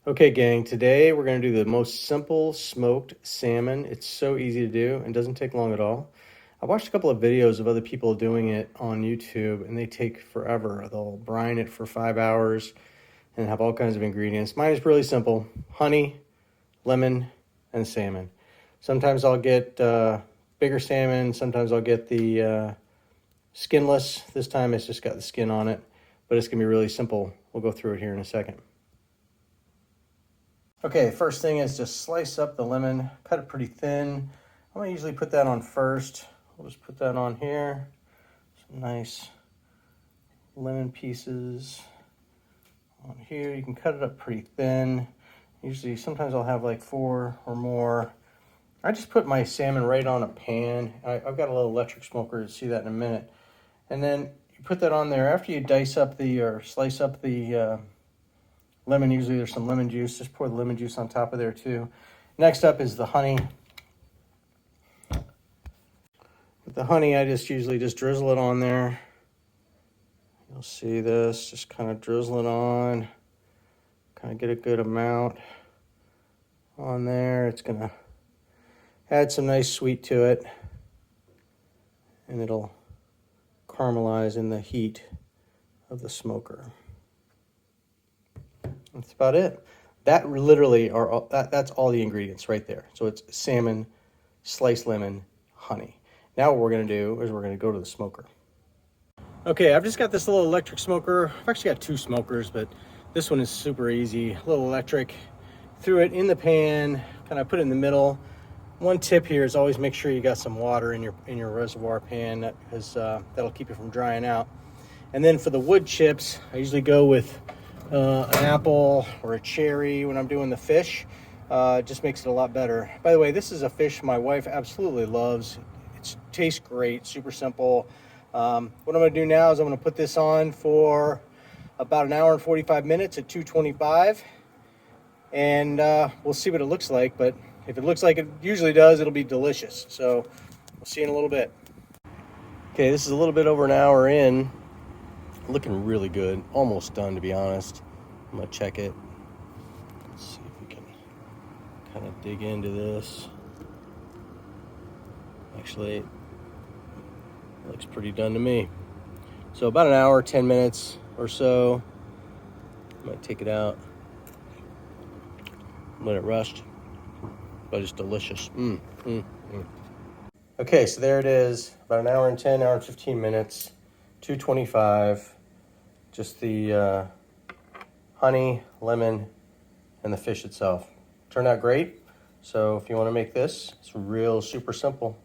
Okay, gang, today we're going to do the most simple smoked salmon. It's so easy to do and doesn't take long at all. I watched a couple of videos of other people doing it on YouTube and they take forever. They'll brine it for 5 hours and have all kinds of ingredients. Mine is really simple: honey, lemon, and salmon. Sometimes I'll get bigger salmon, sometimes I'll get the skinless. This time it's just got the skin on it, but it's going to be really simple. We'll go through it here in a second. Okay, first thing is just slice up the lemon, cut it pretty thin. I'm gonna usually put that on first. We'll just put that on here. Some nice lemon pieces on here. You can cut it up pretty thin. Usually, sometimes I'll have like 4 or more. I just put my salmon right on a pan. I've got a little electric smoker, you'll see that in a minute. And then you put that on there. After you dice up or slice up the lemon, usually there's some lemon juice. Just pour the lemon juice on top of there too. Next up is the honey. With the honey, I usually just drizzle it on there. You'll see this, just kind of drizzle it on. Kind of get a good amount on there. It's gonna add some nice sweet to it. And it'll caramelize in the heat of the smoker. That's about it. That literally that's all the ingredients right there. So it's salmon, sliced lemon, honey. Now what we're gonna do is we're gonna go to the smoker. Okay, I've just got this little electric smoker. I've actually got 2 smokers, but this one is super easy. A little electric. Threw it in the pan, kind of put it in the middle. One tip here is always make sure you got some water in your reservoir pan, because that'll keep it from drying out. And then for the wood chips, I usually go with an apple or a cherry when I'm doing the fish. It just makes it a lot better. By the way, this is a fish my wife absolutely loves. It tastes great, super simple. What I'm going to do now is I'm going to put this on for about an hour and 45 minutes at 225, and we'll see what it looks like. But if it looks like it usually does, it'll be delicious. So we'll see in a little bit. Okay, this is a little bit over an hour in. Looking really good. Almost done, to be honest. I'm going to check it. Let's see if we can kind of dig into this. Actually, it looks pretty done to me. So about an hour, 10 minutes or so. I might take it out, let it rest, but it's delicious. Okay, so there it is. About an hour and 10, hour and 15 minutes, 225. Just the honey, lemon, and the fish itself. Turned out great. So if you want to make this, it's real super simple.